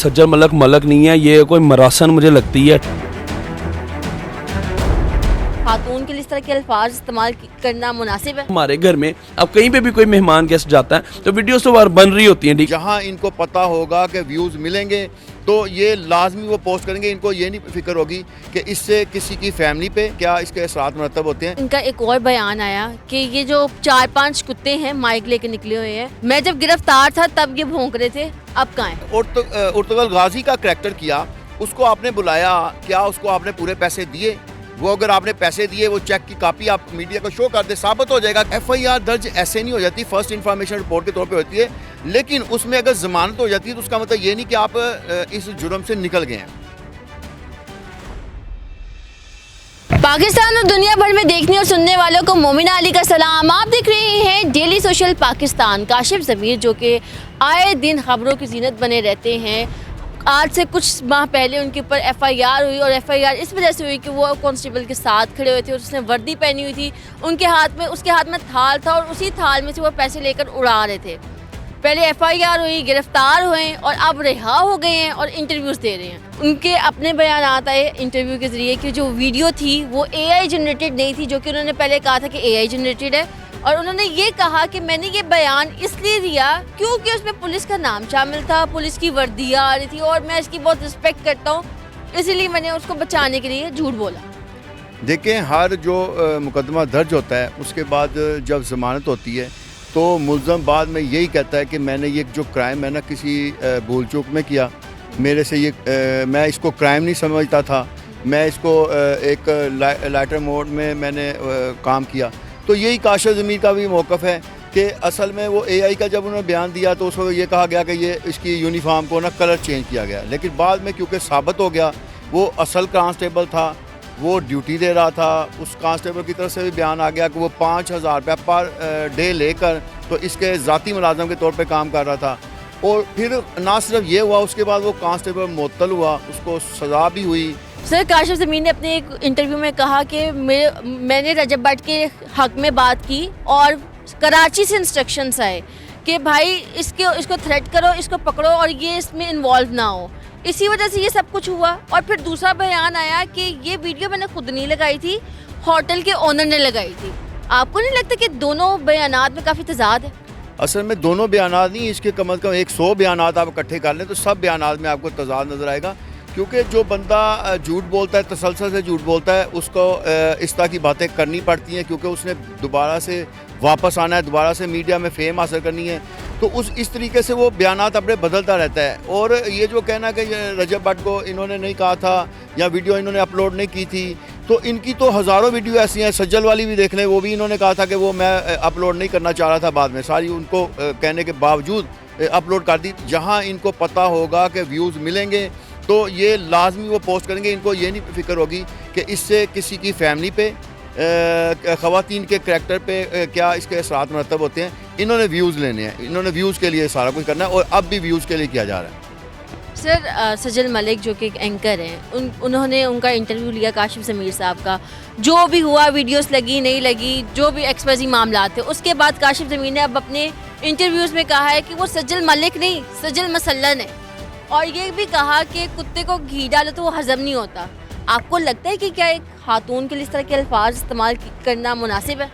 सज्जल मलक मलक नहीं है, ये कोई मरासन मुझे लगती है। खातून के लिए इस तरह के अल्फाज इस्तेमाल करना मुनासिब है? हमारे घर में अब कहीं पे भी कोई मेहमान गेस्ट जाता है तो वीडियोस तो बार बन रही होती हैं। जहाँ इनको पता होगा कि व्यूज़ मिलेंगे तो ये लाजमी वो पोस्ट करेंगे। इनको ये नहीं फिक्र होगी कि इससे किसी की फैमिली पे क्या इसके असरात मरतब होते हैं। इनका एक और बयान आया कि ये जो 4-5 कुत्ते हैं माइक लेके निकले हुए हैं, मैं जब गिरफ्तार था तब ये भौंक रहे थे, अब कहाँ हैं? उर्तुगल गाजी का करैक्टर किया, उसको आपने बुलाया, क्या उसको आपने पूरे पैसे दिए? वो अगर आपने पैसे दिए, वो चेक की कॉपी आप मीडिया को शो कर दे, साबित हो जाएगा। FIR दर्ज ऐसे नहीं हो जाती, फर्स्ट इन्फॉर्मेशन रिपोर्ट के तौर पे होती है, लेकिन उसमें अगर जमानत हो जाती है तो उसका मतलब ये नहीं कि आप इस जुर्म से निकल गए हैं। पाकिस्तान और दुनिया भर में देखने और सुनने वालों को मोमिना अली का सलाम। आप देख रहे हैं डेली सोशल पाकिस्तान। काशिफ ज़मीर जो कि आए दिन खबरों की जीनत बने रहते हैं, आज से कुछ माह पहले उनके ऊपर FIR हुई और FIR इस वजह से हुई कि वो कांस्टेबल के साथ खड़े हुए थे और उसने वर्दी पहनी हुई थी, उसके हाथ में थाल था और उसी थाल में से वो पैसे लेकर उड़ा रहे थे। पहले FIR हुई, गिरफ्तार हुए और अब रिहा हो गए हैं और इंटरव्यूज़ दे रहे हैं। उनके अपने बयान आता है इंटरव्यू के ज़रिए कि जो वीडियो थी वो AI जनरेटेड नहीं थी, जो कि उन्होंने पहले कहा था कि AI जनरेटेड है। और उन्होंने ये कहा कि मैंने ये बयान इसलिए दिया क्योंकि उसमें पुलिस का नाम शामिल था, पुलिस की वर्दियाँ आ रही थी और मैं इसकी बहुत रिस्पेक्ट करता हूँ, इसीलिए मैंने उसको बचाने के लिए झूठ बोला। देखें, हर जो मुकदमा दर्ज होता है उसके बाद जब ज़मानत होती है तो मुल्ज़म बाद में यही कहता है कि मैंने ये जो क्राइम है ना किसी भूल चूक में किया, मेरे से ये मैं इसको क्राइम नहीं समझता था, मैं इसको एक लाइटर मोड में मैंने काम किया। तो यही काशिफ ज़मीर का भी मौक़िफ़ है कि असल में वो AI का जब उन्होंने बयान दिया तो उसको ये कहा गया कि ये इसकी यूनिफॉर्म को ना कलर चेंज किया गया, लेकिन बाद में क्योंकि साबित हो गया वो असल कांस्टेबल था, वो ड्यूटी दे रहा था, उस कांस्टेबल की तरफ से भी बयान आ गया कि वो 5,000 रुपया पर डे लेकर तो इसके ज़ाती मुलाज़म के तौर पे काम कर रहा था। और फिर ना सिर्फ ये हुआ, उसके बाद वो कांस्टेबल मुअत्तल हुआ, उसको सज़ा भी हुई। सर, काशिफ ज़मीर ने अपने एक इंटरव्यू में कहा कि मैंने रजब भट्ट के हक़ में बात की और कराची से इंस्ट्रक्शंस आए कि भाई इसको थ्रेट करो, इसको पकड़ो और ये इसमें इन्वॉल्व ना हो। इसी वजह से ये सब कुछ हुआ। और फिर दूसरा बयान आया कि ये वीडियो मैंने खुद नहीं लगाई थी, होटल के ओनर ने लगाई थी। आपको नहीं लगता कि दोनों बयानात में काफ़ी तजाद है? असल में दोनों बयानात नहीं, इसके कम अज़ कम 100 बयानात आप इकट्ठे कर लें तो सब बयानात में आपको तजाद नज़र आएगा। क्योंकि जो बंदा झूठ बोलता है, तसलसल से झूठ बोलता है, उसको इस तरह की बातें करनी पड़ती हैं क्योंकि उसने दोबारा से वापस आना है, दोबारा से मीडिया में फेम हासिल करनी है, तो इस तरीके से वो बयानात अपने बदलता रहता है। और ये जो कहना कि रजब भट्ट को इन्होंने नहीं कहा था या वीडियो इन्होंने अपलोड नहीं की थी, तो इनकी तो हज़ारों वीडियो ऐसी हैं। सज्जल वाली भी देख लें, वो भी इन्होंने कहा था कि वो मैं अपलोड नहीं करना चाह रहा था, बाद में सारी उनको कहने के बावजूद अपलोड कर दी। जहाँ इनको पता होगा कि व्यूज़ मिलेंगे तो ये लाजमी वो पोस्ट करेंगे। इनको ये नहीं फिक्र होगी कि इससे किसी की फैमिली पे, ख़वातीन के करैक्टर पे क्या इसके असरात मरतब होते हैं। इन्होंने व्यूज़ लेने हैं, इन्होंने व्यूज़ के लिए सारा कुछ करना है और अब भी व्यूज़ के लिए किया जा रहा है। सर, सज्जल मलिक जो कि एक एंकर हैं, उन्होंने उनका इंटरव्यू लिया काशिफ ज़मीर साहब का, जो भी हुआ, वीडियोस लगी नहीं लगी, जो भी XYZ मामला थे, उसके बाद काशिफ ज़मीर ने अब अपने इंटरव्यूज़ में कहा है कि वो सज्जल मलिक नहीं, सज्जल मसल्लन है। और ये भी कहा कि कुत्ते को घी डालो तो वो हज़म नहीं होता। आपको लगता है कि क्या एक खातून के लिए इस तरह के अल्फाज इस्तेमाल करना मुनासिब है?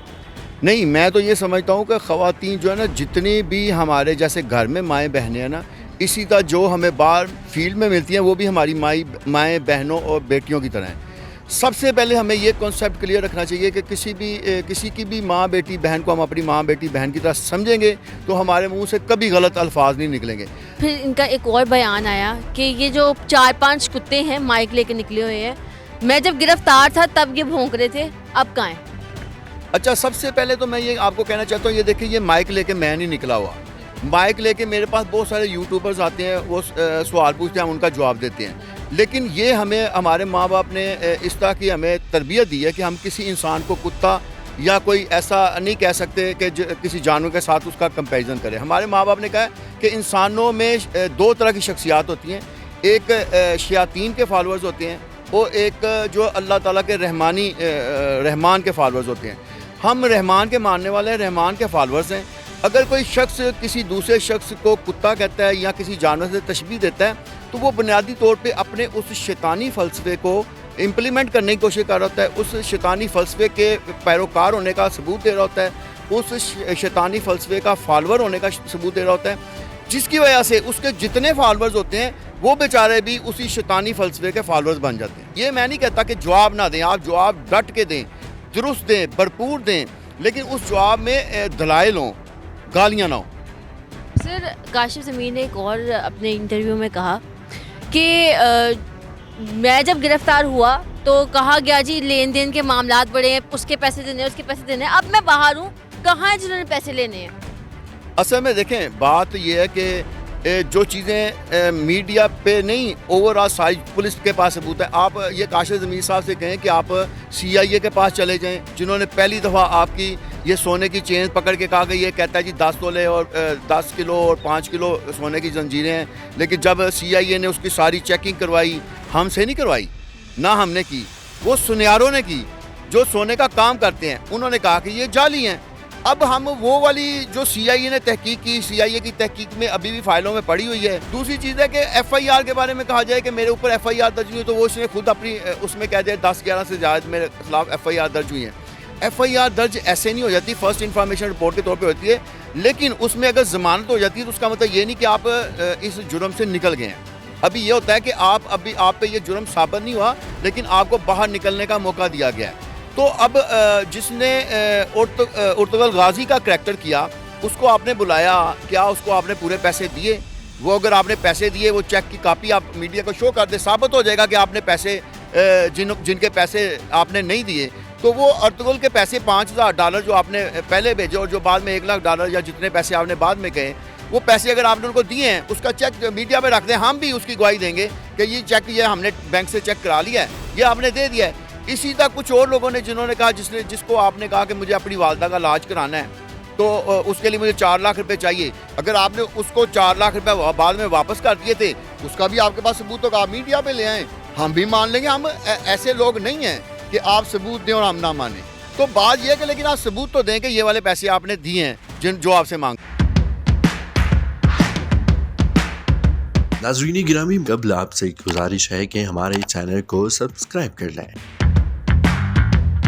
नहीं, मैं तो ये समझता हूँ कि ख़वातीन जो है ना, जितनी भी हमारे जैसे घर में माएँ बहनें हैं ना, इसी तरह जो हमें बाहर फील्ड में मिलती हैं वो भी हमारी माएँ बहनों और बेटियों की तरह हैं। सबसे पहले हमें ये कॉन्सेप्ट क्लियर रखना चाहिए कि किसी की भी माँ बेटी बहन को हम अपनी माँ बेटी बहन की तरह समझेंगे तो हमारे मुंह से कभी गलत अल्फाज नहीं निकलेंगे। फिर इनका एक और बयान आया कि ये जो 4-5 कुत्ते हैं माइक लेके निकले हुए हैं, मैं जब गिरफ्तार था तब ये भौंक रहे थे, अब कहाँ हैं? अच्छा, सबसे पहले तो मैं ये आपको कहना चाहता हूँ, ये देखिए, ये माइक लेके मैं नहीं निकला हुआ। माइक लेके मेरे पास बहुत सारे यूट्यूबर्स आते हैं, वो सवाल पूछते हैं, हम उनका जवाब देते हैं। लेकिन ये हमें हमारे माँ बाप ने इस तरह की हमें तरबियत दी है कि हम किसी इंसान को कुत्ता या कोई ऐसा नहीं कह सकते कि किसी जानवर के साथ उसका कंपैरिजन करें। हमारे माँ बाप ने कहा है कि इंसानों में 2 तरह की शख्सियात होती हैं, एक शयातीन के फॉलोअर्स होते हैं और एक जो अल्लाह ताला के रहमान के फॉलोअर्स होते हैं। हम रहमान के मानने वाले हैं, रहमान के फॉलोअर्स हैं। अगर कोई शख्स किसी दूसरे शख्स को कुत्ता कहता है या किसी जानवर से तशबीह देता है تو وہ بنیادی طور پہ اپنے اس شیطانی فلسفے کو امپلیمنٹ کرنے کی کوشش کر رہا ہوتا ہے, اس شیطانی فلسفے کے پیروکار ہونے کا ثبوت دے رہا ہوتا ہے, اس شیطانی فلسفے کا فالوور ہونے کا ثبوت دے رہا ہوتا ہے, جس کی وجہ سے اس کے جتنے فالوورز ہوتے ہیں وہ بیچارے بھی اسی شیطانی فلسفے کے فالوورز بن جاتے ہیں. یہ میں نہیں کہتا کہ جواب نہ دیں, آپ جواب ڈٹ کے دیں, درست دیں, بھرپور دیں, لیکن اس جواب میں دلائل ہوں, گالیاں نہ ہوں. سر, کاشف ضمیر نے ایک اور اپنے انٹرویو میں کہا کہ میں جب گرفتار ہوا تو کہا گیا جی لین دین کے معاملات بڑے ہیں, اس کے پیسے دینے, اس کے پیسے دینے, اب میں باہر ہوں, کہاں ہیں جنہوں نے پیسے لینے ہیں؟ اصل میں دیکھیں بات یہ ہے کہ جو چیزیں میڈیا پہ نہیں, اوور آل ساری پولیس کے پاس ثبوت ہے. آپ یہ کاشف ضمیر صاحب سے کہیں کہ آپ CIA کے پاس چلے جائیں, جنہوں نے پہلی دفعہ آپ کی یہ سونے کی چین پکڑ کے کہا کہ یہ کہتا ہے جی 10 تولے اور 10 کلو اور 5 کلو سونے کی زنجیریں ہیں, لیکن جب CIA نے اس کی ساری چیکنگ کروائی, ہم سے نہیں کروائی, نہ ہم نے کی, وہ سنیاروں نے کی جو سونے کا کام کرتے ہیں, انہوں نے کہا کہ یہ جعلی ہیں. اب ہم وہ والی جو CIA نے تحقیق کی, CIA کی تحقیق میں ابھی بھی فائلوں میں پڑی ہوئی ہے. دوسری چیز ہے کہ FIR کے بارے میں کہا جائے کہ میرے اوپر FIR درج ہوئی ہے, تو وہ اس نے خود اپنی اس میں کہہ دیا 10-11 سے زیادہ میرے خلاف FIR درج ہوئی ہیں. FIR درج ایسے نہیں ہو جاتی, فرسٹ انفارمیشن رپورٹ کے طور پہ ہوتی ہے, لیکن اس میں اگر ضمانت ہو جاتی ہے تو اس کا مطلب یہ نہیں کہ آپ اس جرم سے نکل گئے ہیں. ابھی یہ ہوتا ہے کہ آپ پہ یہ جرم ثابت نہیں ہوا, لیکن آپ کو باہر نکلنے کا موقع دیا گیا ہے. تو اب جس نے ارطغرل غازی کا کریکٹر کیا, اس کو آپ نے بلایا, کیا اس کو آپ نے پورے پیسے دیے؟ وہ اگر آپ نے پیسے دیے, وہ چیک کی کاپی آپ میڈیا کو شو کر دے, ثابت ہو جائے گا کہ آپ نے پیسے جن کے پیسے آپ نے نہیں دیے, تو وہ ارطغرل کے پیسے $5,000 جو آپ نے پہلے بھیجے اور جو بعد میں $1,00,000 یا جتنے پیسے آپ نے بعد میں کہے, وہ پیسے اگر آپ نے ان کو دیے ہیں, اس کا چیک میڈیا میں رکھ دیں, ہم بھی اس کی گواہی دیں گے کہ یہ چیک یہ ہم نے بینک سے چیک کرا لیا ہے, یہ آپ نے دے دیا ہے. اسی طرح کچھ اور لوگوں نے جنہوں نے کہا, جس کو آپ نے کہا کہ مجھے اپنی والدہ کا علاج کرانا ہے, تو اس کے لیے مجھے 4 لاکھ روپے چاہیے, اگر آپ نے اس کو 4 لاکھ روپے بعد میں واپس کر دیے تھے, اس کا بھی آپ کے پاس ثبوت ہوگا, آپ میڈیا پہ لے آئیں, ہم بھی مان لیں گے. ہم ایسے لوگ نہیں ہیں کہ آپ ثبوت دیں اور ہم نہ مانیں. تو بات یہ ہے کہ لیکن آپ ثبوت تو دیں کہ یہ والے پیسے آپ نے دیے ہیں جو آپ سے مانگ. ناظرین گرامی, قبل آپ سے ایک گزارش ہے کہ ہمارے چینل کو سبسکرائب کر لیں.